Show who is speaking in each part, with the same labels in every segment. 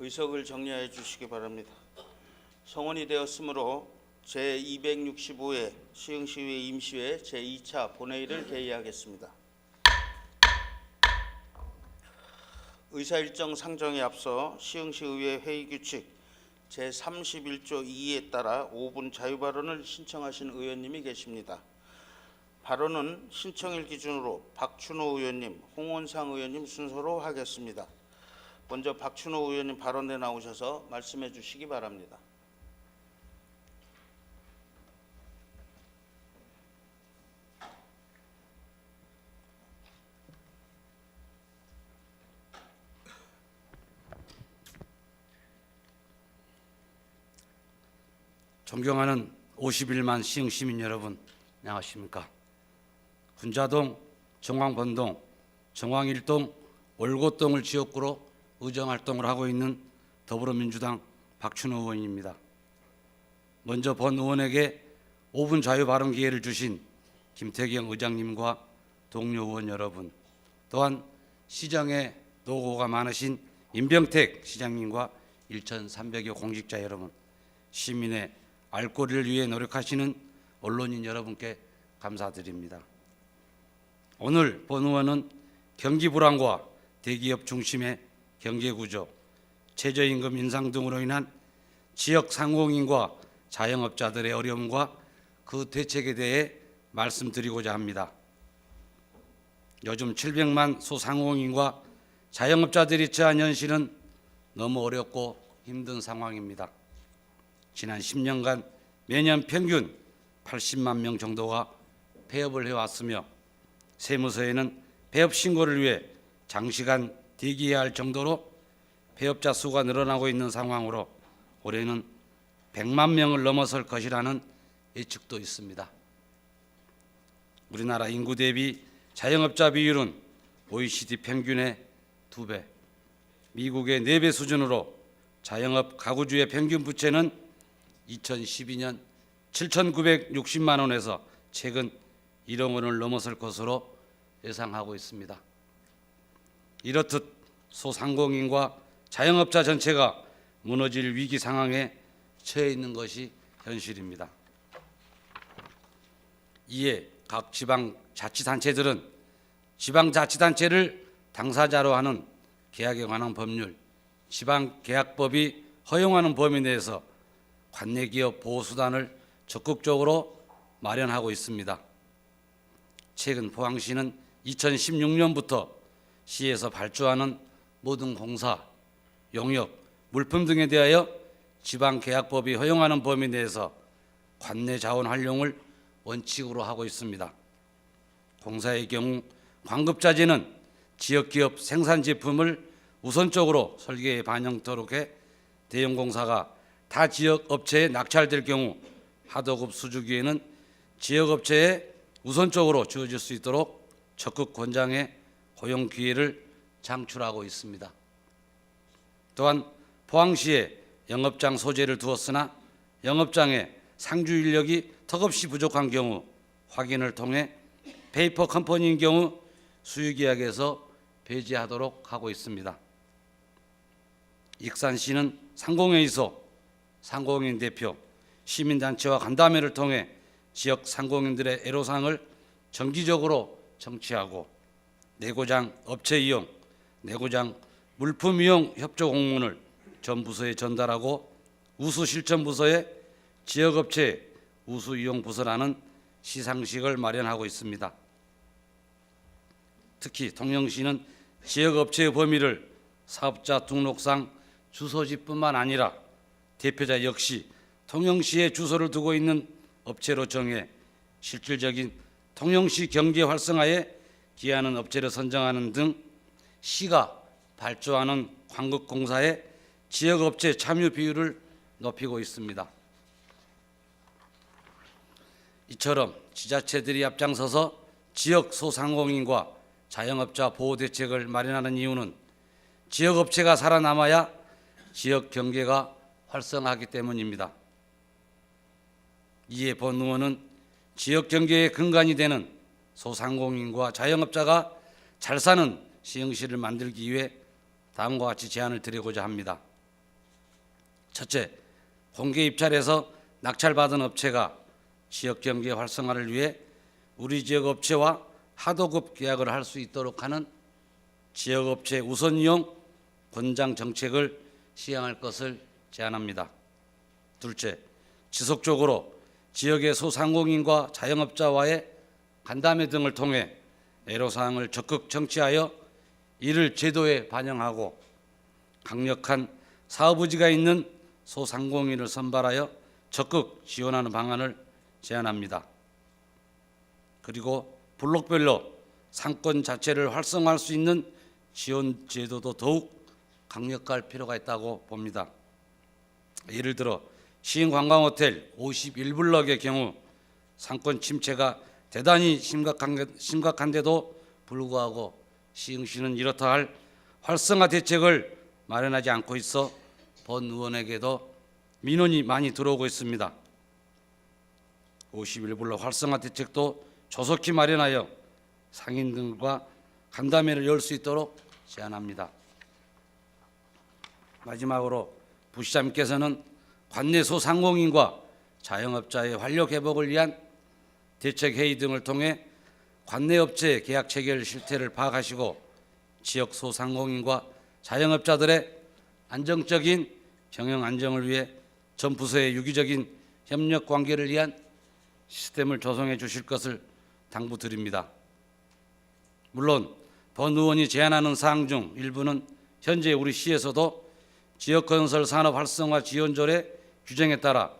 Speaker 1: 의석을 정리하여 주시기 바랍니다. 성원이 되었으므로 제265회 시흥시의회 임시회 제2차 본회의를 개의하겠습니다. 의사일정 상정에 앞서 시흥시의회 회의규칙 제31조 2에 따라 5분 자유발언을 신청하신 의원님이 계십니다. 발언은 신청일 기준으로 박춘호 의원님, 홍원상 의원님 순서로 하겠습니다. 먼저 박춘호 의원님 발언에 나오셔서 말씀해 주시기 바랍니다.
Speaker 2: 존경하는 51만 시흥 시민 여러분, 안녕하십니까? 군자동, 정왕번동, 정왕일동, 월곶동을 지역구로 의정활동을 하고 있는 더불어민주당 박춘호 의원입니다. 먼저 본 의원에게 5분 자유 발언 기회를 주신 김태경 의장님과 동료 의원 여러분, 또한 시정에 노고가 많으신 임병택 시장님과 1,300여 공직자 여러분, 시민의 알 권리를 위해 노력하시는 언론인 여러분께 감사드립니다. 오늘 본 의원은 경기 불황과 대기업 중심의 경제구조, 최저임금 인상 등으로 인한 지역 상공인과 자영업자들의 어려움과 그 대책에 대해 말씀드리고자 합니다. 요즘 700만 소상공인과 자영업자들이 처한 현실은 너무 어렵고 힘든 상황입니다. 지난 10년간 매년 평균 80만 명 정도가 폐업을 해왔으며 세무서에는 폐업 신고를 위해 장시간 대기해야 할 정도로 폐업자 수가 늘어나고 있는 상황으로 올해는 100만 명을 넘어설 것이라는 예측도 있습니다. 우리나라 인구 대비 자영업자 비율은 OECD 평균의 2배, 미국의 4배 수준으로 자영업 가구주의 평균 부채는 2012년 7,960만 원에서 최근 1억 원을 넘어설 것으로 예상하고 있습니다. 이렇듯 소상공인과 자영업자 전체가 무너질 위기 상황에 처해 있는 것이 현실입니다. 이에 각 지방자치단체들은 지방자치단체를 당사자로 하는 계약에 관한 법률, 지방계약법이 허용하는 범위 내에서 관내기업 보호수단을 적극적으로 마련하고 있습니다. 최근 포항시는 2016년부터 시에서 발주하는 모든 공사, 용역, 물품 등에 대하여 지방계약법이 허용하는 범위 내에서 관내 자원 활용을 원칙으로 하고 있습니다. 공사의 경우 광급자재는 지역기업 생산 제품을 우선적으로 설계에 반영토록 해 대형공사가 타 지역 업체에 낙찰될 경우 하도급 수주기에는 지역업체에 우선적으로 주어질 수 있도록 적극 권장해 고용 기회를 창출하고 있습니다. 또한 포항시에 영업장 소재를 두었으나 영업장에 상주 인력이 턱없이 부족한 경우 확인을 통해 페이퍼 컴퍼니인 경우 수유계약에서 배제하도록 하고 있습니다. 익산시는 상공회의소, 상공인 대표, 시민단체와 간담회를 통해 지역 상공인들의 애로사항을 정기적으로 청취하고 내고장 업체 이용, 내고장 물품 이용 협조 공문을 전 부서에 전달하고 우수 실천 부서에 지역업체 우수 이용 부서라는 시상식을 마련하고 있습니다. 특히 통영시는 지역업체의 범위를 사업자 등록상 주소지뿐만 아니라 대표자 역시 통영시에 주소를 두고 있는 업체로 정해 실질적인 통영시 경제 활성화에 기여하는 업체를 선정하는 등 시가 발주하는 광급공사의 지역업체 참여 비율을 높이고 있습니다. 이처럼 지자체들이 앞장서서 지역 소상공인과 자영업자 보호 대책을 마련하는 이유는 지역업체가 살아남아야 지역 경제가 활성화하기 때문입니다. 이에 본 의원은 지역 경제의 근간이 되는 소상공인과 자영업자가 잘 사는 시흥시를 만들기 위해 다음과 같이 제안을 드리고자 합니다. 첫째, 공개 입찰에서 낙찰받은 업체가 지역 경제 활성화를 위해 우리 지역 업체와 하도급 계약을 할 수 있도록 하는 지역 업체 우선 이용 권장 정책을 시행할 것을 제안합니다. 둘째, 지속적으로 지역의 소상공인과 자영업자와의 간담회 등을 통해 애로사항을 적극 청취하여 이를 제도에 반영하고 강력한 사업 의지가 있는 소상공인을 선발하여 적극 지원하는 방안을 제안합니다. 그리고 블록별로 상권 자체를 활성화할 수 있는 지원 제도도 더욱 강력화할 필요가 있다고 봅니다. 예를 들어 시흥관광호텔 51블럭의 경우 상권 침체가 대단히 심각한데도 불구하고 시흥시는 이렇다 할 활성화 대책을 마련하지 않고 있어 본 의원에게도 민원이 많이 들어오고 있습니다. 51블럭 활성화 대책도 조속히 마련하여 상인들과 간담회를 열 수 있도록 제안합니다. 마지막으로 부시장님께서는 관내 소상공인과 자영업자의 활력 회복을 위한 대책회의 등을 통해 관내 업체의 계약 체결 실태를 파악하시고 지역 소상공인과 자영업자들의 안정적인 경영 안정을 위해 전 부서의 유기적인 협력 관계를 위한 시스템을 조성해 주실 것을 당부드립니다. 물론 본 의원이 제안하는 사항 중 일부는 현재 우리 시에서도 지역건설 산업 활성화 지원조례 규정에 따라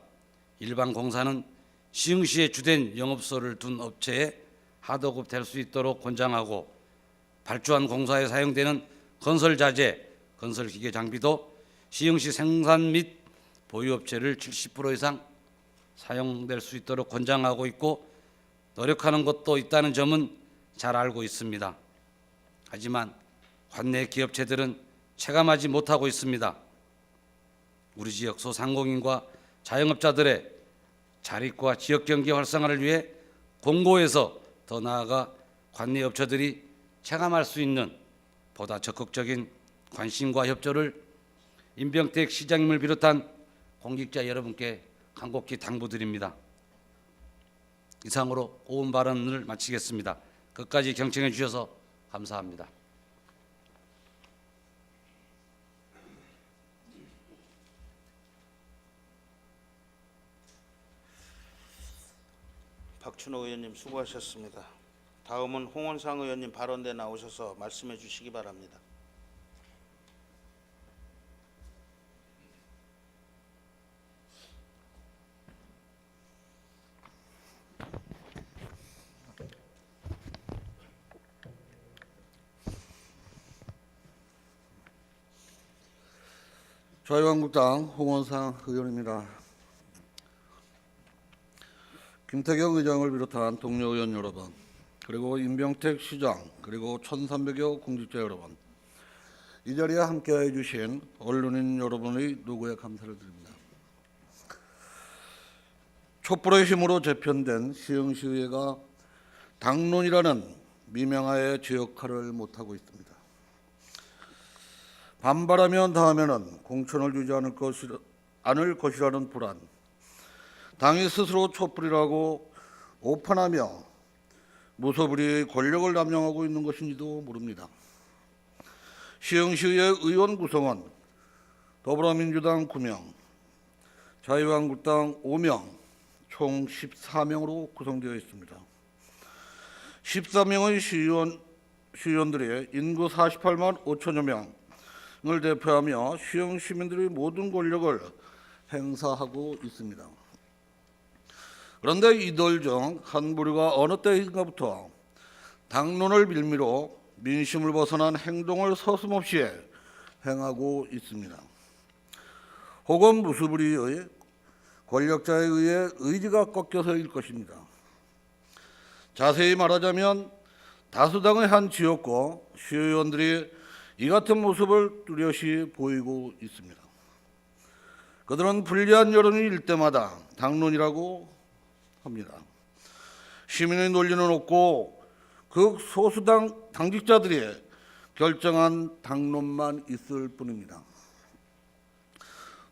Speaker 2: 일반 공사는 시흥시의 주된 영업소를 둔 업체에 하도급 될 수 있도록 권장하고 발주한 공사에 사용되는 건설 자재, 건설 기계 장비도 시흥시 생산 및 보유업체를 70% 이상 사용될 수 있도록 권장하고 있고 노력하는 것도 있다는 점은 잘 알고 있습니다. 하지만 관내 기업체들은 체감하지 못하고 있습니다. 우리 지역 소상공인과 자영업자들의 자립과 지역 경제 활성화를 위해 공고에서 더 나아가 관내 업체들이 체감할 수 있는 보다 적극적인 관심과 협조를 임병택 시장님을 비롯한 공직자 여러분께 간곡히 당부드립니다. 이상으로 오은 발언을 마치겠습니다. 끝까지 경청해 주셔서 감사합니다.
Speaker 1: 박춘호 의원님 수고하셨습니다. 다음은 홍원상 의원님 발언대 나오셔서 말씀해 주시기 바랍니다.
Speaker 3: 자유한국당 홍원상 의원입니다. 김태경 의장을 비롯한 동료 의원 여러분, 그리고 임병택 시장, 그리고 1,300여 공직자 여러분, 이 자리에 함께해 주신 언론인 여러분의 노고에 감사를 드립니다. 촛불의 힘으로 재편된 시흥시의회가 당론이라는 미명하에 제 역할을 못하고 있습니다. 반발하면 다음에는 공천을 주지 않을 것이라는 불안, 당이 스스로 촛불이라고 오판하며 무소불위의 권력을 남용하고 있는 것인지도 모릅니다. 시흥시의 의원 구성은 더불어민주당 9명, 자유한국당 5명, 총 14명으로 구성되어 있습니다. 14명의 시의원들이 인구 48만 5천여 명을 대표하며 시흥 시민들의 모든 권력을 행사하고 있습니다. 그런데 이들 중 한 부류가 어느 때인가부터 당론을 빌미로 민심을 벗어난 행동을 서슴없이 행하고 있습니다. 혹은 무소불위의 권력자에 의해 의지가 꺾여서일 것입니다. 자세히 말하자면 다수당의 한 지역구 시의원들이 이 같은 모습을 뚜렷이 보이고 있습니다. 그들은 불리한 여론이 일 때마다 당론이라고 합니다. 시민의 논리는 없고 극소수당 당직자들이 결정한 당론만 있을 뿐입니다.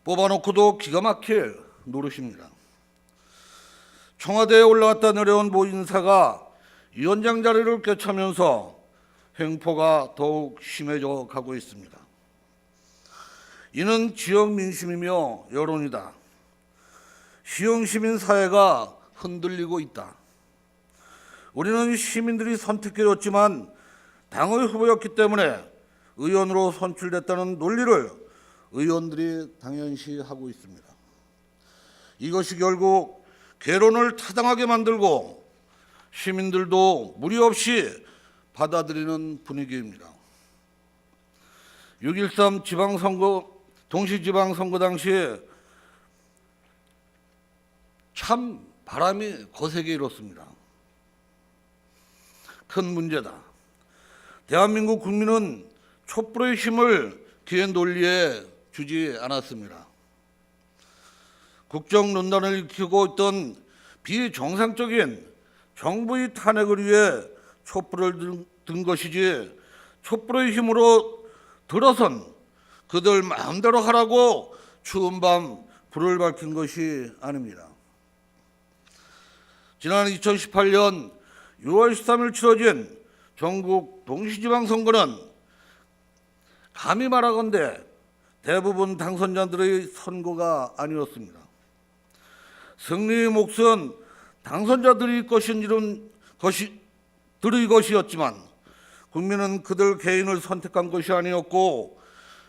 Speaker 3: 뽑아놓고도 기가 막힐 노릇입니다. 청와대에 올라갔다 내려온 모 인사가 위원장 자리를 꿰차면서 횡포가 더욱 심해져 가고 있습니다. 이는 지역 민심이며 여론이다. 시흥 시민 사회가 흔들리고 있다. 우리는 시민들이 선택해줬지만 당의 후보였기 때문에 의원으로 선출됐다는 논리를 의원들이 당연시하고 있습니다. 이것이 결국 개론을 타당하게 만들고 시민들도 무리 없이 받아들이는 분위기입니다. 6.13 지방선거, 동시지방선거 당시에 참 바람이 거세게 일었습니다. 큰 문제다. 대한민국 국민은 촛불의 힘을 기획 논리에 주지 않았습니다. 국정농단을 일으키고 있던 비정상적인 정부의 탄핵을 위해 촛불을 든 것이지 촛불의 힘으로 들어선 그들 마음대로 하라고 추운 밤 불을 밝힌 것이 아닙니다. 지난 2018년 6월 13일 치러진 전국 동시지방선거는 감히 말하건대 대부분 당선자들의 선거가 아니었습니다. 승리의 몫은 당선자들의 것이었지만 국민은 그들 개인을 선택한 것이 아니었고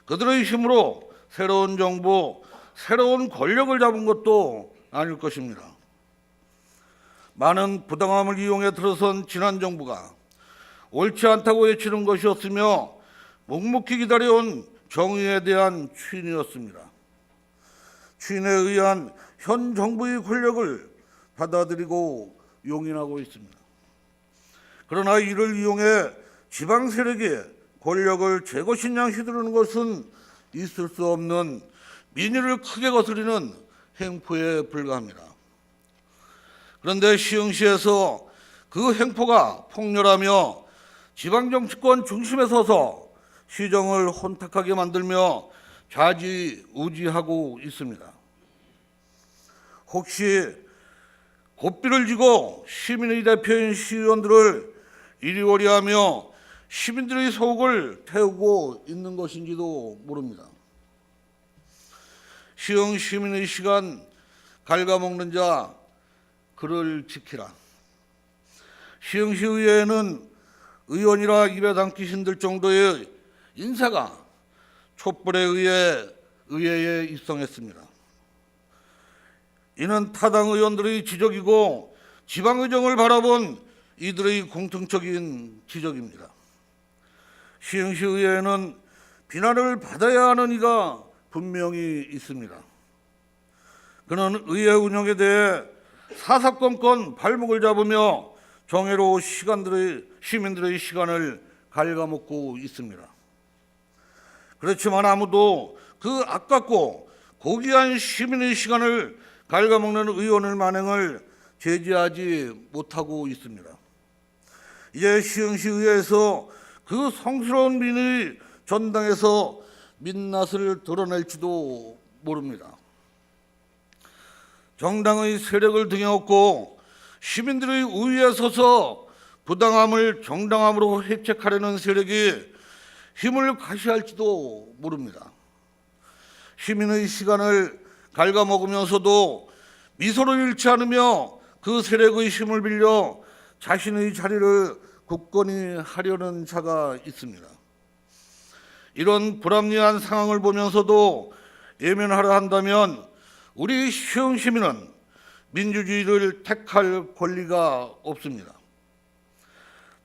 Speaker 3: 그들의 힘으로 새로운 정부, 새로운 권력을 잡은 것도 아닐 것입니다. 많은 부당함을 이용해 들어선 지난 정부가 옳지 않다고 외치는 것이었으며 묵묵히 기다려온 정의에 대한 추인이었습니다. 추인에 의한 현 정부의 권력을 받아들이고 용인하고 있습니다. 그러나 이를 이용해 지방 세력이 권력을 제것이냐 휘두르는 것은 있을 수 없는 민의를 크게 거스리는 행포에 불과합니다. 그런데 시흥시에서 그 행포가 폭렬하며 지방정치권 중심에 서서 시정을 혼탁하게 만들며 좌지우지하고 있습니다. 혹시 고삐를 쥐고 시민의 대표인 시의원들을 이리오리하며 시민들의 속을 태우고 있는 것인지도 모릅니다. 시흥 시민의 시간 갉아먹는 자 그를 지키라. 시흥시의회에는 의원이라 입에 담기 힘들 정도의 인사가 촛불에 의해 의회에 입성했습니다. 이는 타당 의원들의 지적이고 지방의정을 바라본 이들의 공통적인 지적입니다. 시흥시의회에는 비난을 받아야 하는 이가 분명히 있습니다. 그는 의회 운영에 대해 사사건건 발목을 잡으며 정의로 시민들의 시간을 갉아먹고 있습니다. 그렇지만 아무도 그 아깝고 고귀한 시민의 시간을 갉아먹는 의원의 만행을 제지하지 못하고 있습니다. 이제 시흥시의회에서 그 성스러운 민의 전당에서 민낯을 드러낼지도 모릅니다. 정당의 세력을 등에 업고 시민들의 우위에 서서 부당함을 정당함으로 획책하려는 세력이 힘을 과시할지도 모릅니다. 시민의 시간을 갉아먹으면서도 미소를 잃지 않으며 그 세력의 힘을 빌려 자신의 자리를 굳건히 하려는 자가 있습니다. 이런 불합리한 상황을 보면서도 예면하려 한다면 우리 시흥 시민은 민주주의를 택할 권리가 없습니다.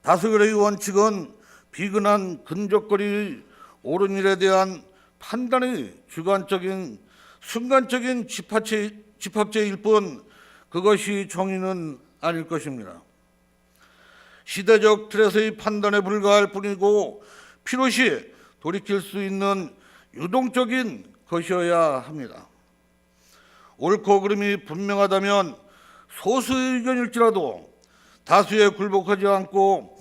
Speaker 3: 다수결의 원칙은 비근한 근접거리 옳은 일에 대한 판단의 주관적인 순간적인 집합체일 뿐 그것이 정의는 아닐 것입니다. 시대적 틀에서의 판단에 불과할 뿐이고 필요시 돌이킬 수 있는 유동적인 것이어야 합니다. 옳고 그름이 분명하다면 소수의 의견일지라도 다수에 굴복하지 않고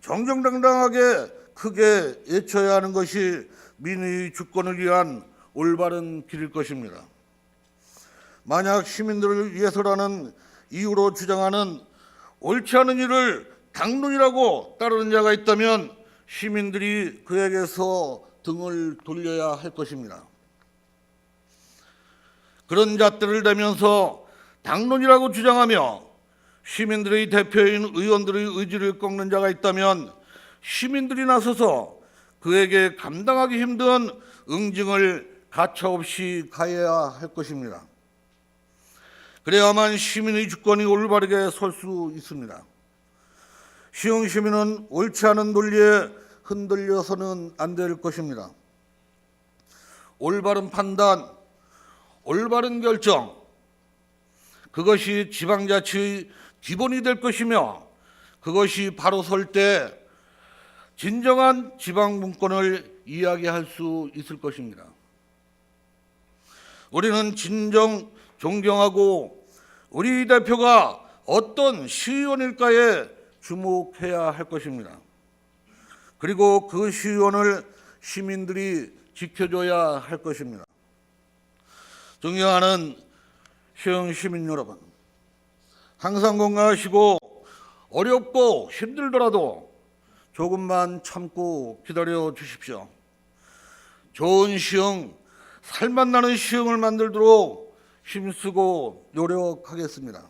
Speaker 3: 정정당당하게 크게 외쳐야 하는 것이 민의 주권을 위한 올바른 길일 것입니다. 만약 시민들을 위해서라는 이유로 주장하는 옳지 않은 일을 당론이라고 따르는 자가 있다면 시민들이 그에게서 등을 돌려야 할 것입니다. 그런 잣대를 대면서 당론이라고 주장하며 시민들의 대표인 의원들의 의지를 꺾는 자가 있다면 시민들이 나서서 그에게 감당하기 힘든 응징을 가차없이 가해야 할 것입니다. 그래야만 시민의 주권이 올바르게 설 수 있습니다. 시흥 시민은 옳지 않은 논리에 흔들려서는 안 될 것입니다. 올바른 판단, 올바른 결정, 그것이 지방자치의 기본이 될 것이며 그것이 바로 설 때 진정한 지방 분권을 이야기할 수 있을 것입니다. 우리는 진정 존경하고 우리 대표가 어떤 시의원일까에 주목해야 할 것입니다. 그리고 그 시의원을 시민들이 지켜줘야 할 것입니다. 존경하는 시흥 시민 여러분, 항상 건강하시고 어렵고 힘들더라도 조금만 참고 기다려 주십시오. 좋은 시흥, 살맛 나는 시흥을 만들도록 힘쓰고 노력하겠습니다.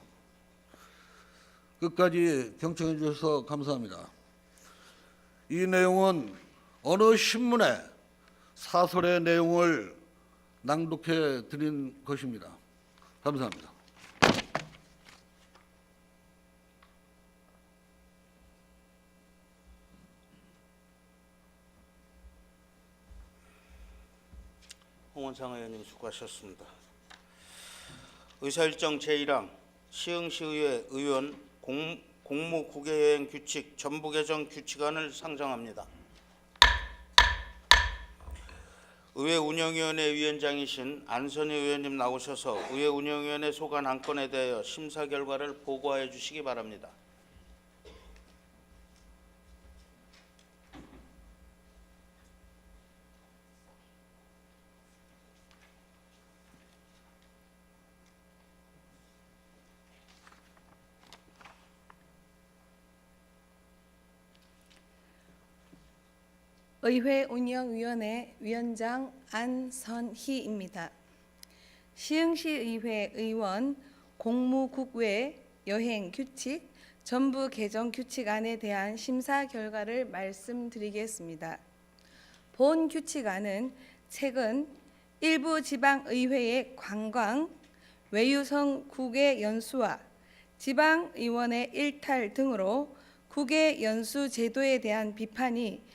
Speaker 3: 끝까지 경청해 주셔서 감사합니다. 이 내용은 어느 신문의 사설의 내용을 낭독해 드린 것입니다. 감사합니다.
Speaker 1: 홍원상 의원님 수고하셨습니다. 의사일정 제1항 시흥시의회 의원 공무 국외여행 규칙 전부 개정 규칙안을 상정합니다. 의회 운영위원회 위원장이신 안선희 의원님 나오셔서 의회 운영위원회 소관 안건에 대하여 심사 결과를 보고하여 주시기 바랍니다.
Speaker 4: 의회 운영위원회 위원장 안선희입니다. 시흥시의회 의원 공무국외 여행 규칙 전부 개정 규칙안에 대한 심사 결과를 말씀드리겠습니다. 본 규칙안은 최근 일부 지방의회의 관광, 외유성 국외 연수와 지방의원의 일탈 등으로 국외 연수 제도에 대한 비판이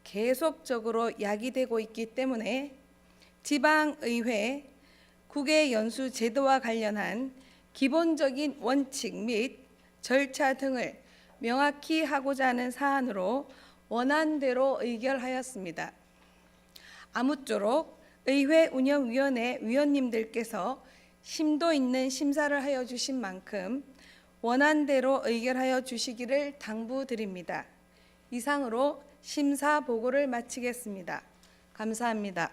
Speaker 4: 계속적으로 야기되고 있기 때문에 지방의회 국외 연수 제도와 관련한 기본적인 원칙 및 절차 등을 명확히 하고자 하는 사안으로 원안대로 의결하였습니다. 아무쪼록 의회 운영위원회 위원님들께서 심도 있는 심사를 하여 주신 만큼 원안대로 의결하여 주시기를 당부드립니다. 이상으로 심사 보고를 마치겠습니다. 감사합니다.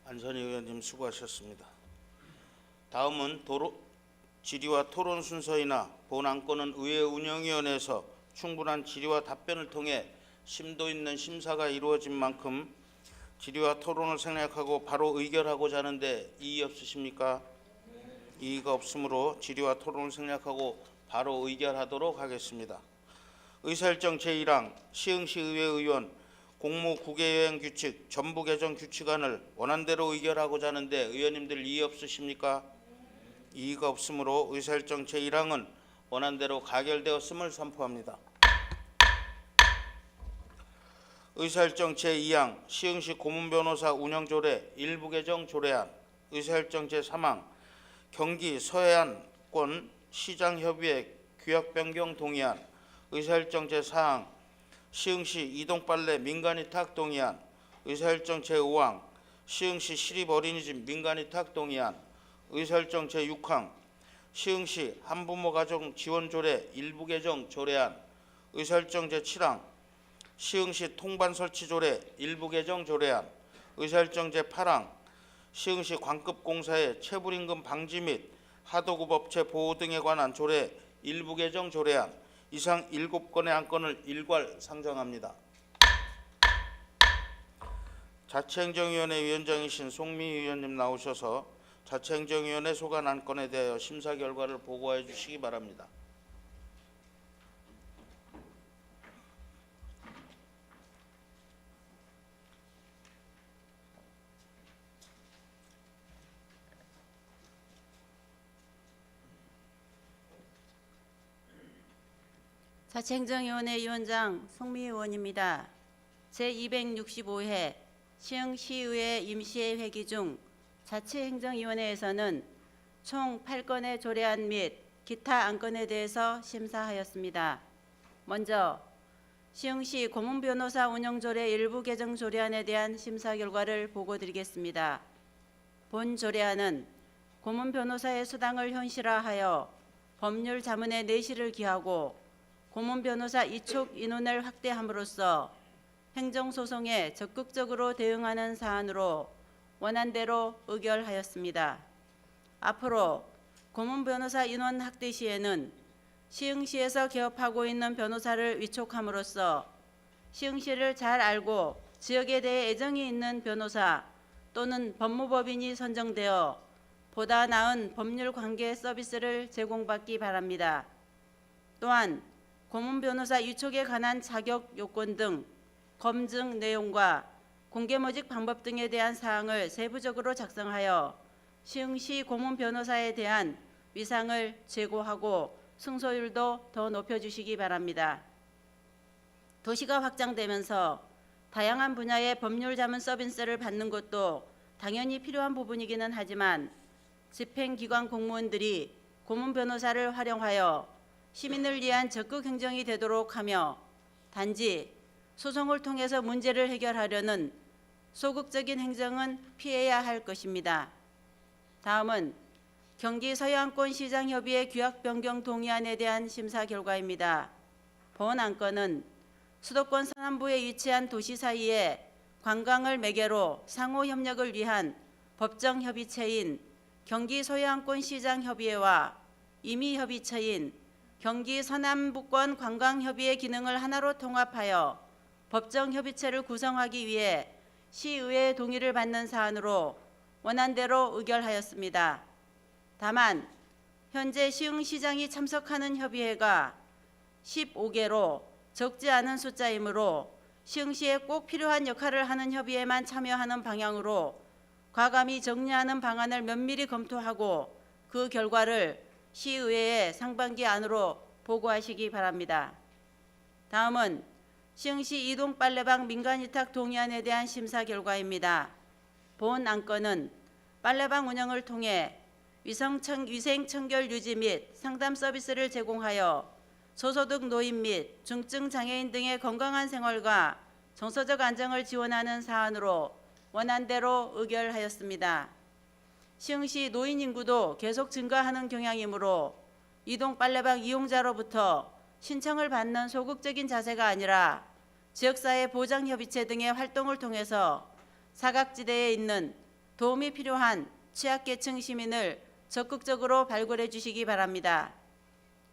Speaker 1: 안선희 의원님 수고하셨습니다. 다음은 질의와 토론 순서이나 본 안건은 의회 운영위원회에서 충분한 질의와 답변을 통해 심도 있는 심사가 이루어진 만큼 질의와 토론을 생략하고 바로 의결하고자 하는데 이의 없으십니까? 이의가 없으므로 질의와 토론을 생략하고 바로 의결하도록 하겠습니다. 의사일정 제1항 시흥시의회 의원 공무 국외여행 규칙 전부 개정 규칙안을 원안대로 의결하고자 하는데 의원님들 이의 없으십니까? 이의가 없으므로 의사일정 제1항은 원안대로 가결되었음을 선포합니다. 의사일정 제2항 시흥시 고문변호사 운영조례 일부 개정 조례안 의사일정 제3항 경기 서해안권 시장협의회 규약 변경 동의안 의사일정 제4항 시흥시 이동빨래 민간위탁 동의안 의사일정 제5항 시흥시 시립어린이집 민간위탁 동의안 의사일정 제6항 시흥시 한부모 가정 지원 조례 일부 개정 조례안, 의사일정 제7항, 시흥시 통반 설치 조례 일부 개정 조례안, 의사일정 제8항, 시흥시 광급공사의 체불임금 방지 및 하도급 업체 보호 등에 관한 조례 일부 개정 조례안, 이상 7건의 안건을 일괄 상정합니다. 자치행정위원회 위원장이신 송미 의원님 나오셔서 자치행정위원회 소관 안건에 대하여 심사 결과를 보고해 주시기 바랍니다.
Speaker 5: 자치행정위원회 위원장 송미 의원입니다. 제265회 시흥시의회 임시회 회기 중 자치행정위원회에서는 총 8건의 조례안 및 기타 안건에 대해서 심사하였습니다. 먼저 시흥시 고문변호사 운영조례 일부 개정 조례안에 대한 심사 결과를 보고드리겠습니다. 본 조례안은 고문변호사의 수당을 현실화하여 법률 자문의 내실을 기하고 고문변호사 이촉 인원을 확대함으로써 행정소송에 적극적으로 대응하는 사안으로 원안대로 의결하였습니다. 앞으로 고문변호사 인원 확대 시에는 시흥시에서 개업하고 있는 변호사를 위촉함으로써 시흥시를 잘 알고 지역에 대해 애정이 있는 변호사 또는 법무법인이 선정되어 보다 나은 법률 관계 서비스를 제공받기 바랍니다. 또한 고문변호사 위촉에 관한 자격 요건 등 검증 내용과 공개모집 방법 등에 대한 사항을 세부적으로 작성하여 시흥시 고문변호사에 대한 위상을 제고하고 승소율도 더 높여주시기 바랍니다. 도시가 확장되면서 다양한 분야의 법률 자문 서비스를 받는 것도 당연히 필요한 부분이기는 하지만 집행기관 공무원들이 고문변호사를 활용하여 시민을 위한 적극 행정이 되도록 하며 단지 소송을 통해서 문제를 해결하려는 소극적인 행정은 피해야 할 것입니다. 다음은 경기 서해안권 시장협의회 규약 변경 동의안에 대한 심사 결과입니다. 본 안건은 수도권 서남부에 위치한 도시 사이에 관광을 매개로 상호 협력을 위한 법정 협의체인 경기 서해안권 시장협의회와 임의 협의체인 경기 서남부권 관광협의회 기능을 하나로 통합하여 법정협의체를 구성하기 위해 시의회의 동의를 받는 사안으로 원안대로 의결하였습니다. 다만 현재 시흥시장이 참석하는 협의회가 15개로 적지 않은 숫자이므로 시흥시에 꼭 필요한 역할을 하는 협의회만 참여하는 방향으로 과감히 정리하는 방안을 면밀히 검토하고 그 결과를 시의회에 상반기 안으로 보고하시기 바랍니다. 다음은 시흥시 이동 빨래방 민간위탁 동의안에 대한 심사 결과입니다. 본 안건은 빨래방 운영을 통해 위생 청결 유지 및 상담 서비스를 제공하여 저소득 노인 및 중증 장애인 등의 건강한 생활과 정서적 안정을 지원하는 사안으로 원안대로 의결하였습니다. 시흥시 노인 인구도 계속 증가하는 경향이므로 이동 빨래방 이용자로부터 신청을 받는 소극적인 자세가 아니라 지역사회 보장협의체 등의 활동을 통해서 사각지대에 있는 도움이 필요한 취약계층 시민을 적극적으로 발굴해 주시기 바랍니다.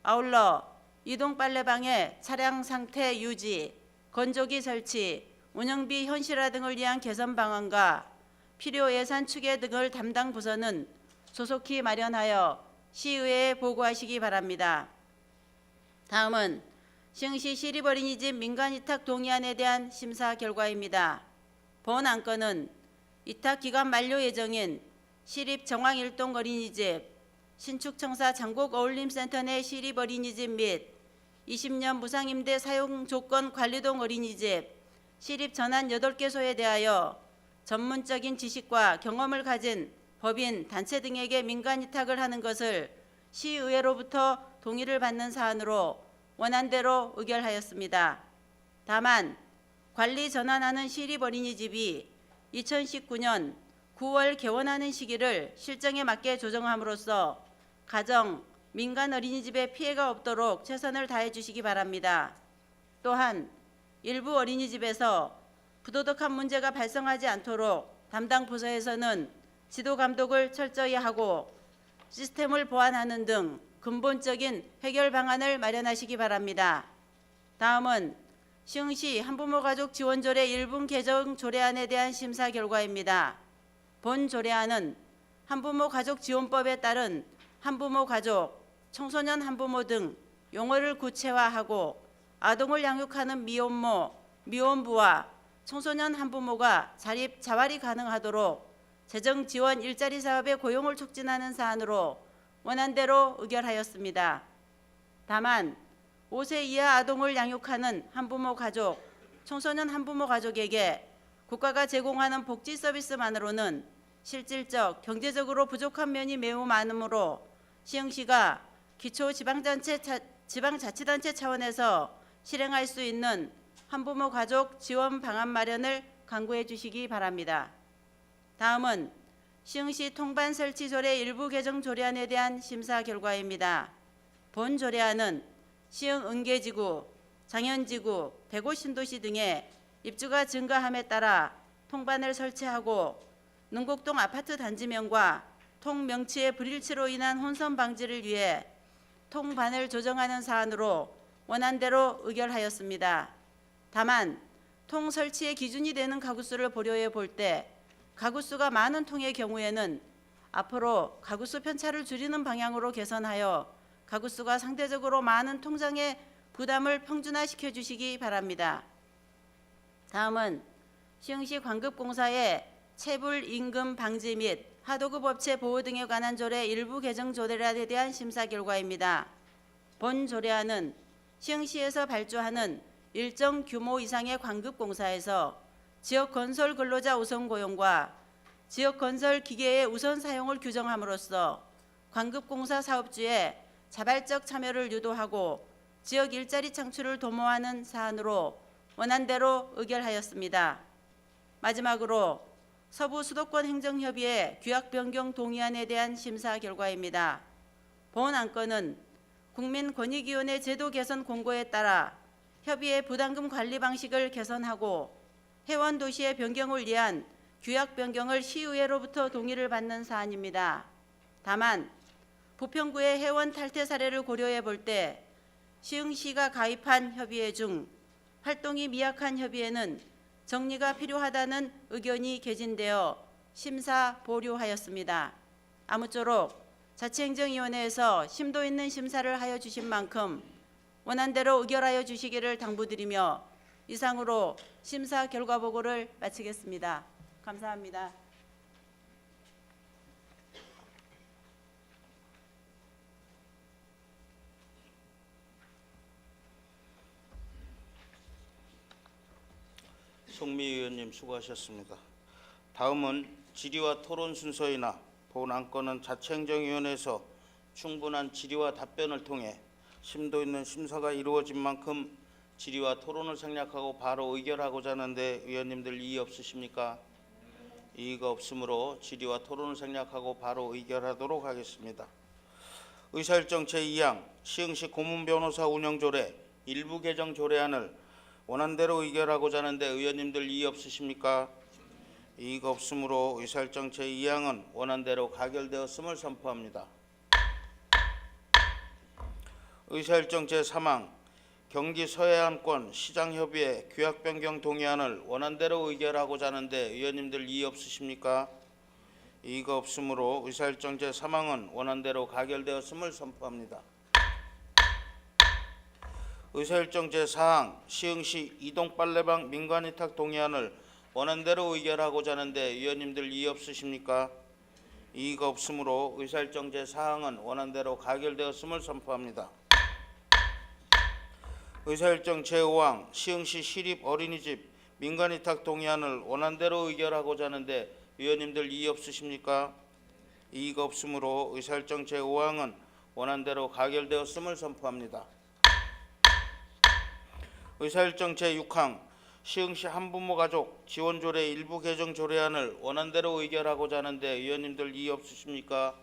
Speaker 5: 아울러 이동 빨래방의 차량 상태 유지, 건조기 설치, 운영비 현실화 등을 위한 개선 방안과 필요 예산 추계 등을 담당 부서는 조속히 마련하여 시의회에 보고하시기 바랍니다. 다음은 시흥시 시립어린이집 민간위탁 동의안에 대한 심사 결과입니다. 본 안건은 위탁기간 만료 예정인 시립정왕일동 어린이집, 신축청사 장곡어울림센터 내 시립어린이집 및 20년 무상임대 사용조건 관리동 어린이집, 시립전환 8개소에 대하여 전문적인 지식과 경험을 가진 법인, 단체 등에게 민간위탁을 하는 것을 시의회로부터 동의를 받는 사안으로 원안대로 의결하였습니다. 다만 관리 전환하는 시립어린이집이 2019년 9월 개원하는 시기를 실정에 맞게 조정함으로써 가정, 민간 어린이집에 피해가 없도록 최선을 다해 주시기 바랍니다. 또한 일부 어린이집에서 부도덕한 문제가 발생하지 않도록 담당 부서에서는 지도 감독을 철저히 하고 시스템을 보완하는 등 근본적인 해결 방안을 마련하시기 바랍니다. 다음은 시흥시 한부모 가족 지원조례 1분 개정 조례안에 대한 심사 결과입니다. 본 조례안은 한부모 가족 지원법에 따른 한부모 가족, 청소년 한부모 등 용어를 구체화하고 아동을 양육하는 미혼모, 미혼부와 청소년 한부모가 자활이 가능하도록 재정 지원 일자리 사업의 고용을 촉진하는 사안으로 원안대로 의결하였습니다. 다만 5세 이하 아동을 양육하는 한부모 가족, 청소년 한부모 가족에게 국가가 제공하는 복지 서비스만으로는 실질적, 경제적으로 부족한 면이 매우 많으므로 시흥시가 기초지방자치단체 차원에서 실행할 수 있는 한부모 가족 지원 방안 마련을 강구해 주시기 바랍니다. 다음은 시흥시 통반 설치 조례 일부 개정 조례안에 대한 심사 결과입니다. 본 조례안은 시흥 은계지구, 장현지구, 대구 신도시 등에 입주가 증가함에 따라 통반을 설치하고 능곡동 아파트 단지명과 통명치의 불일치로 인한 혼선 방지를 위해 통반을 조정하는 사안으로 원안대로 의결하였습니다. 다만 통 설치의 기준이 되는 가구수를 고려해 볼 때 가구수가 많은 통의 경우에는 앞으로 가구수 편차를 줄이는 방향으로 개선하여 가구수가 상대적으로 많은 통장의 부담을 평준화시켜 주시기 바랍니다. 다음은 시흥시 광급공사의 체불 임금 방지 및 하도급 업체 보호 등에 관한 조례 일부 개정 조례안에 대한 심사 결과입니다. 본 조례안은 시흥시에서 발주하는 일정 규모 이상의 광급공사에서 지역건설 근로자 우선 고용과 지역건설 기계의 우선 사용을 규정함으로써 광급공사 사업주의 자발적 참여를 유도하고 지역 일자리 창출을 도모하는 사안으로 원안대로 의결하였습니다. 마지막으로 서부 수도권 행정협의회 규약 변경 동의안에 대한 심사 결과입니다. 본 안건은 국민권익위원회 제도 개선 공고에 따라 협의회 부담금 관리 방식을 개선하고 회원 도시의 변경을 위한 규약 변경을 시의회로부터 동의를 받는 사안입니다. 다만 부평구의 회원 탈퇴 사례를 고려해 볼 때 시흥시가 가입한 협의회 중 활동이 미약한 협의회는 정리가 필요하다는 의견이 개진되어 심사 보류하였습니다. 아무쪼록 자치행정위원회에서 심도 있는 심사를 하여 주신 만큼 원안대로 의결하여 주시기를 당부드리며 이상으로 심사 결과 보고를 마치겠습니다. 감사합니다.
Speaker 1: 송미 의원님 수고하셨습니다. 다음은 질의와 토론 순서이나 본 안건은 자치행정위원회에서 충분한 질의와 답변을 통해 심도 있는 심사가 이루어진 만큼 질의와 토론을 생략하고 바로 의결하고자 하는데 의원님들 이의 없으십니까? 이의가 없으므로 질의와 토론을 생략하고 바로 의결하도록 하겠습니다. 의사일정 제2항 시흥시 고문변호사 운영조례 일부 개정 조례안을 원안대로 의결하고자 하는데 의원님들 이의 없으십니까? 이의가 없으므로 의사일정 제2항은 원안대로 가결되었음을 선포합니다. 의사일정 제3항 경기 서해안권 시장협의회 규약변경 동의안을 원안대로 의결하고자 하는데 의원님들 이의 없으십니까? 이의가 없으므로 의사일정 제3항은 원안대로 가결되었음을 선포합니다. 의사일정 제4항 시흥시 이동빨래방 민간위탁 동의안을 원안대로 의결하고자 하는데 의원님들 이의 없으십니까? 이의가 없으므로 의사일정 제4항은 원안대로 가결되었음을 선포합니다. 의사일정 제5항 시흥시 시립 어린이집 민간위탁 동의안을 원안대로 의결하고자 하는데 의원님들 이의 없으십니까? 이의가 없으므로 의사일정 제5항은 원안대로 가결되었음을 선포합니다. 의사일정 제6항 시흥시 한부모 가족 지원조례 일부 개정 조례안을 원안대로 의결하고자 하는데 의원님들 이의 없으십니까?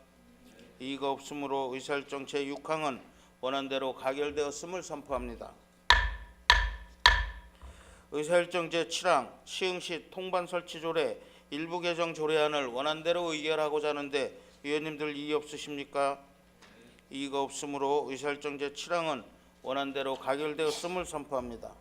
Speaker 1: 이의가 없으므로 의사일정 제6항은 원안대로 가결되었음을 선포합니다. 의사일정 제7항 시흥시 통반 설치 조례 일부 개정 조례안을 원안대로 의결하고자 하는데 위원님들 이의 없으십니까? 이의가 없으므로 의사일정 제7항은 원안대로 가결되었음을 선포합니다.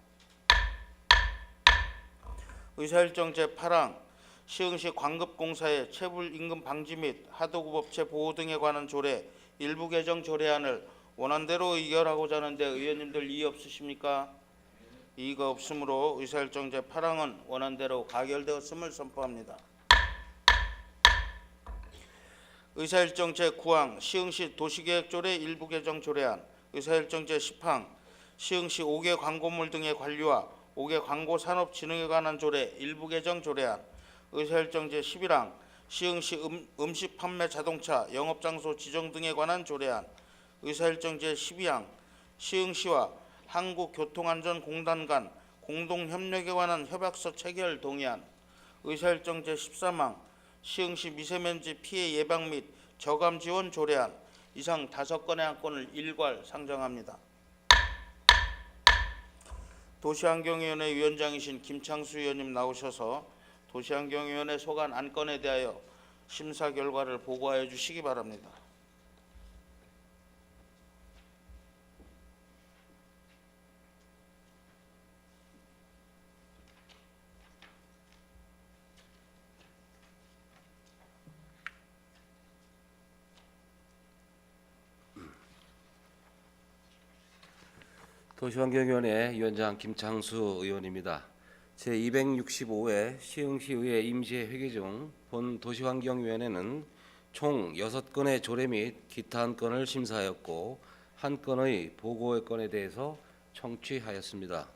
Speaker 1: 의사일정 제8항 시흥시 광급공사의 체불임금 방지 및 하도급업체 보호 등에 관한 조례 일부 개정 조례안을 원안대로 의결하고자 하는데 의원님들 이의 없으십니까? 이의가 없으므로 의사일정 제8항은 원안대로 가결되었음을 선포합니다. 의사일정 제9항 시흥시 도시계획조례 일부 개정 조례안 의사일정 제10항 시흥시 5개 광고물 등의 관리와 5개 광고산업진흥에 관한 조례 일부 개정 조례안 의사일정 제11항 시흥시 음식 판매 자동차 영업장소 지정 등에 관한 조례안 의사일정 제12항 시흥시와 한국교통안전공단 간 공동협력에 관한 협약서 체결 동의안 의사일정 제13항 시흥시 미세먼지 피해 예방 및 저감 지원 조례안 이상 5건의 안건을 일괄 상정합니다. 도시환경위원회 위원장이신 김창수 의원님 나오셔서 도시환경위원회 소관 안건에 대하여 심사 결과를 보고하여 주시기 바랍니다.
Speaker 2: 도시환경위원회 위원장 김창수 의원입니다. 제265회 시흥시의회 임시회기 중 본 도시환경위원회는 총 6건의 조례 및 기타 한 건을 심사하였고 한 건의 보고의 건에 대해서 청취하였습니다.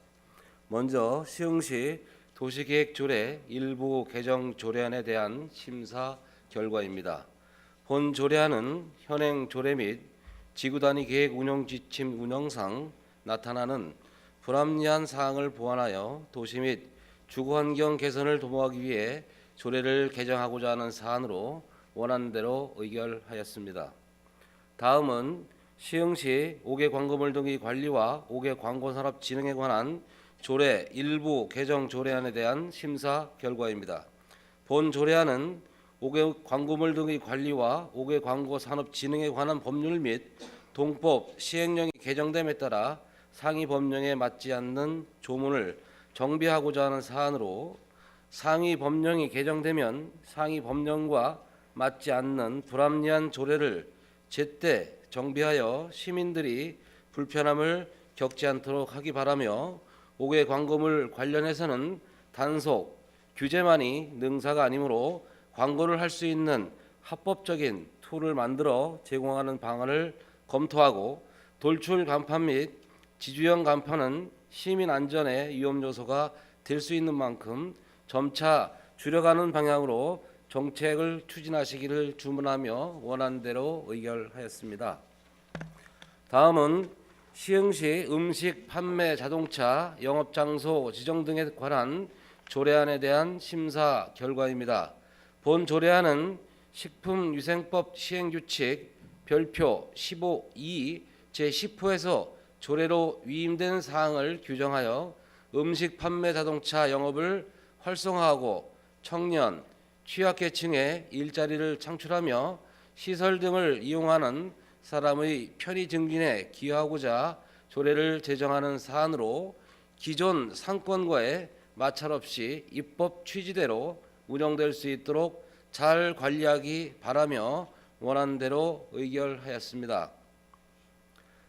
Speaker 2: 먼저 시흥시 도시계획조례 일부 개정 조례안에 대한 심사 결과입니다. 본 조례안은 현행 조례 및 지구단위 계획 운영 지침 운영상 나타나는 불합리한 사항을 보완하여 도시 및 주거환경 개선을 도모하기 위해 조례를 개정하고자 하는 사안으로 원안대로 의결하였습니다. 다음은 시흥시 5개 광고물 등의 관리와 5개 광고산업 진흥에 관한 조례 일부 개정 조례안에 대한 심사 결과입니다. 본 조례안은 5개 광고물 등의 관리와 5개 광고산업 진흥에 관한 법률 및 동법 시행령이 개정됨에 따라 상위 법령에 맞지 않는 조문을 정비하고자 하는 사안으로 상위 법령이 개정되면 상위 법령과 맞지 않는 불합리한 조례를 제때 정비하여 시민들이 불편함을 겪지 않도록 하기 바라며 5개 광고물 관련해서는 단속, 규제만이 능사가 아니므로 광고를 할 수 있는 합법적인 툴을 만들어 제공하는 방안을 검토하고 돌출 간판 및 지주형 간판은 시민 안전의 위험 요소가 될 수 있는 만큼 점차 줄여가는 방향으로 정책을 추진하시기를 주문하며 원안대로 의결하였습니다. 다음은 시흥시 음식 판매 자동차 영업장소 지정 등에 관한 조례안에 대한 심사 결과입니다. 본 조례안은 식품위생법 시행규칙 별표 15.2 제10호에서 조례로 위임된 사항을 규정하여 음식 판매 자동차 영업을 활성화하고 청년, 취약계층의 일자리를 창출하며 시설 등을 이용하는 사람의 편의 증진에 기여하고자 조례를 제정하는 사안으로 기존 상권과의 마찰 없이 입법 취지대로 운영될 수 있도록 잘 관리하기 바라며 원안대로 의결하였습니다.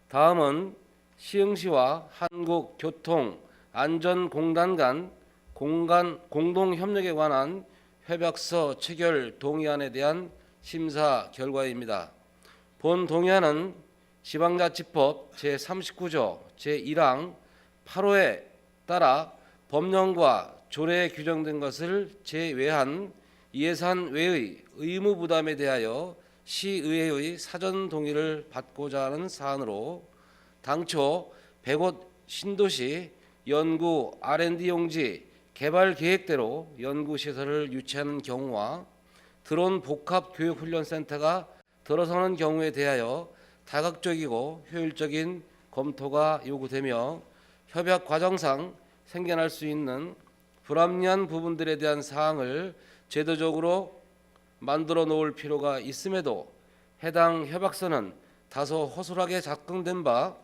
Speaker 2: 다음은 시흥시와 한국교통안전공단 간 공동협력에 관한 협약서 체결 동의안에 대한 심사 결과입니다. 본 동의안은 지방자치법 제39조 제1항 8호에 따라 법령과 조례에 규정된 것을 제외한 예산 외의 의무 부담에 대하여 시의회의 사전 동의를 받고자 하는 사안으로 당초 100호 신도시 연구 R&D 용지 개발 계획대로 연구시설을 유치하는 경우와 드론 복합교육훈련센터가 들어서는 경우에 대하여 다각적이고 효율적인 검토가 요구되며 협약 과정상 생겨날 수 있는 불합리한 부분들에 대한 사항을 제도적으로 만들어 놓을 필요가 있음에도 해당 협약서는 다소 허술하게 작성된 바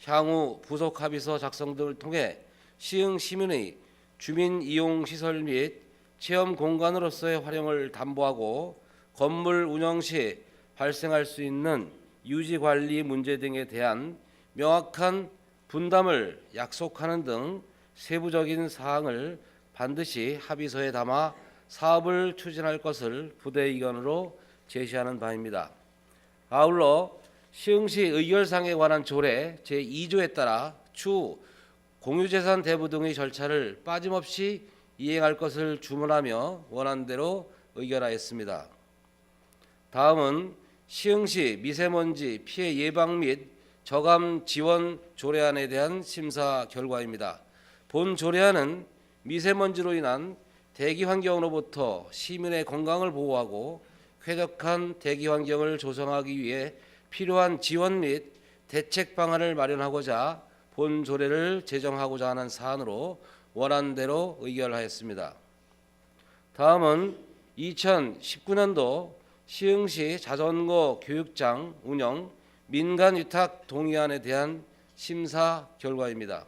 Speaker 2: 향후 부속 합의서 작성 등을 통해 시흥 시민의 주민 이용 시설 및 체험 공간으로서의 활용을 담보하고 건물 운영 시 발생할 수 있는 유지 관리 문제 등에 대한 명확한 분담을 약속하는 등 세부적인 사항을 반드시 합의서에 담아 사업을 추진할 것을 부대 의견으로 제시하는 바입니다. 아울러 시흥시 의결상에 관한 조례 제2조에 따라 추후 공유재산 대부 등의 절차를 빠짐없이 이행할 것을 주문하며 원안대로 의결하였습니다. 다음은 시흥시 미세먼지 피해 예방 및 저감 지원 조례안에 대한 심사 결과입니다. 본 조례안은 미세먼지로 인한 대기 환경으로부터 시민의 건강을 보호하고 쾌적한 대기 환경을 조성하기 위해 필요한 지원 및 대책 방안을 마련하고자 본 조례를 제정하고자 하는 사안으로 원안대로 의결하였습니다. 다음은 2019년도 시흥시 자전거 교육장 운영 민간 위탁 동의안에 대한 심사 결과입니다.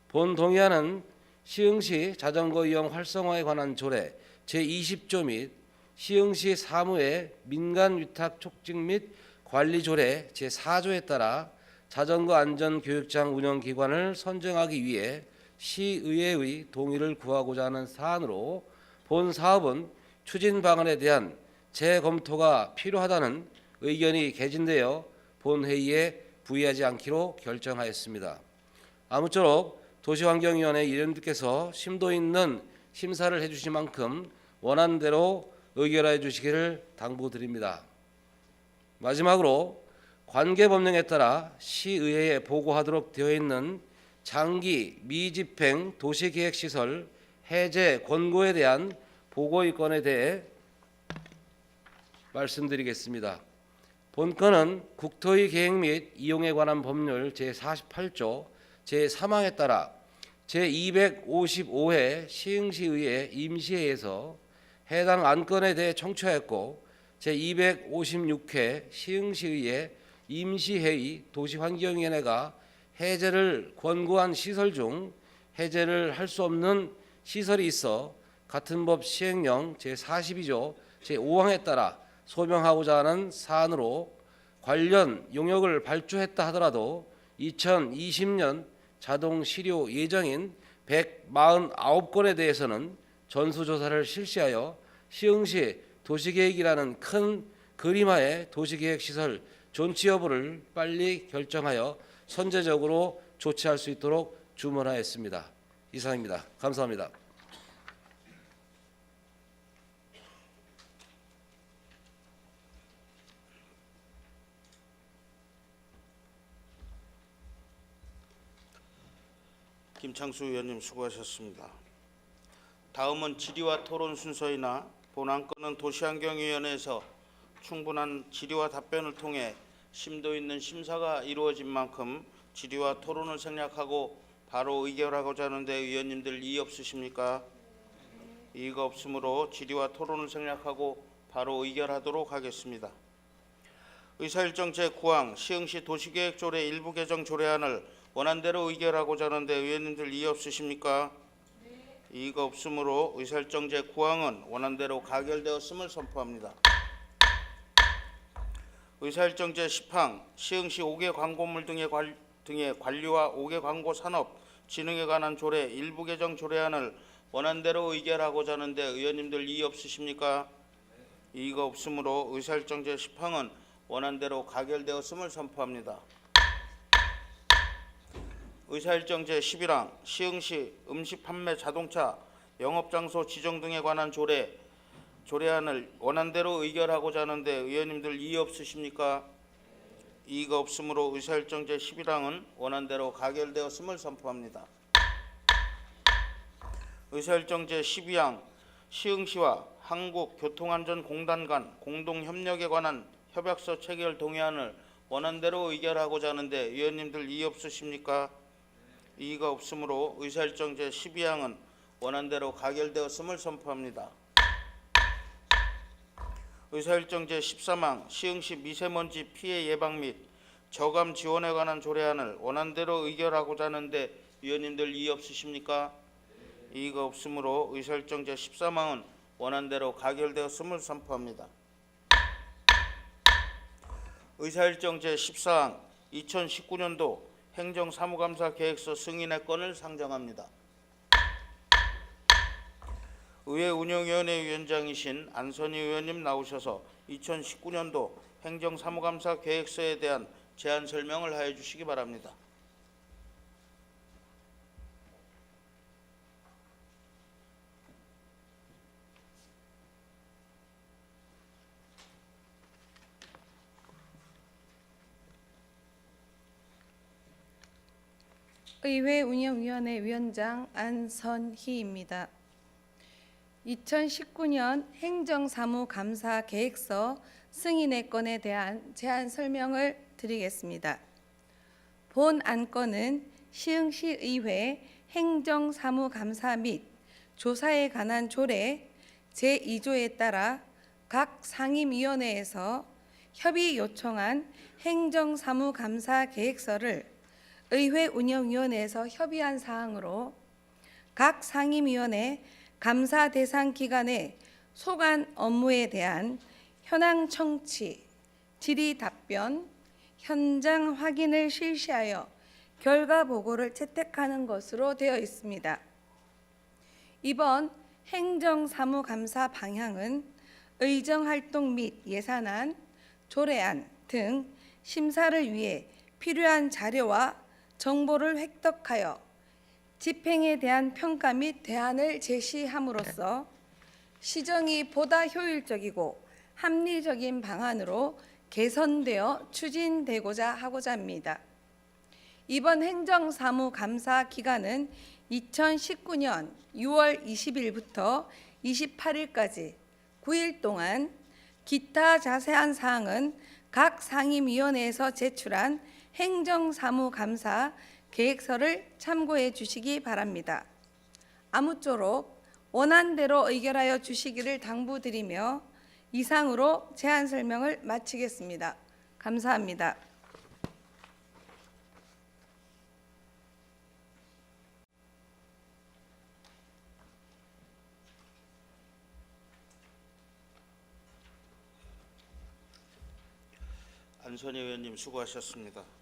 Speaker 2: 본 동의안은 시흥시 자전거 이용 활성화에 관한 조례 제20조 및 시흥시 사무의 민간 위탁 촉진 및 관리 조례 제4조에 따라 자전거 안전 교육장 운영 기관을 선정하기 위해 시의회의 동의를 구하고자 하는 사안으로 본 사업은 추진 방안에 대한 재검토가 필요하다는 의견이 개진되어 본 회의에 부의하지 않기로 결정하였습니다. 아무쪼록 도시환경위원회 위원님께서 심도 있는 심사를 해주신 만큼 원안대로 의결하여 주시기를 당부드립니다. 마지막으로 관계법령에 따라 시의회에 보고하도록 되어 있는 장기 미집행 도시계획시설 해제 권고에 대한 보고의건에 대해 말씀드리겠습니다. 본 건은 국토의 계획 및 이용에 관한 법률 제48조 제3항에 따라 제255회 시흥시의회 임시회에서 해당 안건에 대해 청취하였고 제256회 시흥시의회 임시회의 도시환경위원회가 해제를 권고한 시설 중 해제를 할 수 없는 시설이 있어 같은 법 시행령 제42조 제5항에 따라 소명하고자 하는 사안으로 관련 용역을 발주했다 하더라도 2020년 자동 실효 예정인 149건에 대해서는 전수조사를 실시하여 시흥시 도시계획이라는 큰 그림하에 도시계획시설 존치 여부를 빨리 결정하여 선제적으로 조치할 수 있도록 주문하였습니다. 이상입니다. 감사합니다.
Speaker 1: 김창수 의원님 수고하셨습니다. 다음은 질의와 토론 순서이나 본안건은 도시환경위원회에서 충분한 질의와 답변을 통해 심도 있는 심사가 이루어진 만큼 질의와 토론을 생략하고 바로 의결하고자 하는데 의원님들 이의 없으십니까? 이의가 없으므로 질의와 토론을 생략하고 바로 의결하도록 하겠습니다. 의사일정 제9항 시흥시 도시계획조례 일부 개정 조례안을 원안대로 의결하고자 하는데 의원님들 이의 없으십니까? 이의가 없으므로 의사일정 제9항은 원안대로 가결되었음을 선포합니다. 의사일정 제10항 시흥시 5개 광고물 등의 관리와 5개 광고 산업 진흥에 관한 조례 일부 개정 조례안을 원안대로 의결하고자 하는데 의원님들 이의 없으십니까? 이의가 없으므로 의사일정 제10항은 원안대로 가결되었음을 선포합니다. 의사일정 제11항 시흥시 음식 판매 자동차 영업장소 지정 등에 관한 조례안을 원안대로 의결하고자 하는데 의원님들 이의 없으십니까? 이의가 없으므로 의사일정 제11항은 원안대로 가결되었음을 선포합니다. 의사일정 제12항 시흥시와 한국교통안전공단 간 공동협력에 관한 협약서 체결 동의안을 원안대로 의결하고자 하는데 의원님들 이의 없으십니까? 이의가 없으므로 의사일정 제12항은 원안대로 가결되었음을 선포합니다. 의사일정 제13항 시흥시 미세먼지 피해 예방 및 저감 지원에 관한 조례안을 원안대로 의결하고자 하는데 의원님들 이의 없으십니까? 이의가 없으므로 의사일정 제13항은 원안대로 가결되었음을 선포합니다. 의사일정 제14항 2019년도 행정사무감사 계획서 승인의 건을 상정합니다. 의회 운영위원회 위원장이신 안선희 의원님 나오셔서 2019년도 행정사무감사 계획서에 대한 제안 설명을 하여 주시기 바랍니다.
Speaker 4: 의회 운영위원회 위원장 안선희입니다. 2019년 행정사무감사 계획서 승인의 건에 대한 제안 설명을 드리겠습니다. 본 안건은 시흥시 의회 행정사무감사 및 조사에 관한 조례 제2조에 따라 각 상임위원회에서 협의 요청한 행정사무감사 계획서를 의회 운영위원회에서 협의한 사항으로 각 상임위원회 감사 대상 기관의 소관 업무에 대한 현황 청취, 질의 답변, 현장 확인을 실시하여 결과 보고를 채택하는 것으로 되어 있습니다. 이번 행정사무감사 방향은 의정활동 및 예산안, 조례안 등 심사를 위해 필요한 자료와 정보를 획득하여 집행에 대한 평가 및 대안을 제시함으로써 시정이 보다 효율적이고 합리적인 방안으로 개선되어 추진되고자 하고자 합니다. 이번 행정사무감사 기간은 2019년 6월 20일부터 28일까지 9일 동안 기타 자세한 사항은 각 상임위원회에서 제출한 행정사무감사 계획서를 참고해 주시기 바랍니다. 아무쪼록 원안대로 의결하여 주시기를 당부드리며 이상으로 제안 설명을 마치겠습니다. 감사합니다.
Speaker 1: 안선희 의원님 수고하셨습니다.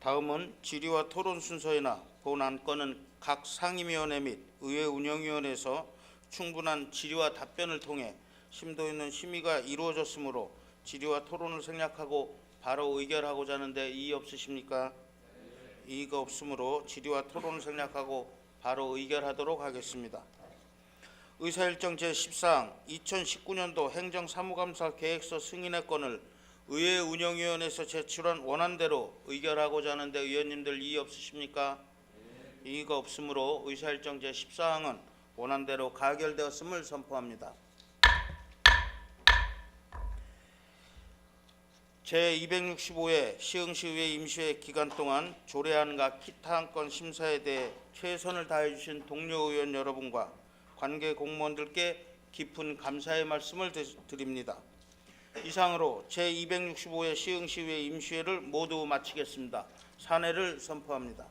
Speaker 1: 다음은 질의와 토론 순서이나 본 안건은 각 상임위원회 및 의회 운영위원회에서 충분한 질의와 답변을 통해 심도 있는 심의가 이루어졌으므로 질의와 토론을 생략하고 바로 의결하고자 하는데 이의 없으십니까? 이의가 없으므로 질의와 토론을 생략하고 바로 의결하도록 하겠습니다. 의사일정 제14항 2019년도 행정사무감사 계획서 승인의 건을 의회 운영위원회에서 제출한 원안대로 의결하고자 하는데 의원님들 이의 없으십니까? 이의가 없으므로 의사일정 제14항은 원안대로 가결되었음을 선포합니다. 제265회 시흥시의회 임시회 기간 동안 조례안과 기타 안건 심사에 대해 최선을 다해 주신 동료 의원 여러분과 관계 공무원들께 깊은 감사의 말씀을 드립니다. 이상으로 제265회 시흥시의회 임시회를 모두 마치겠습니다. 산회를 선포합니다.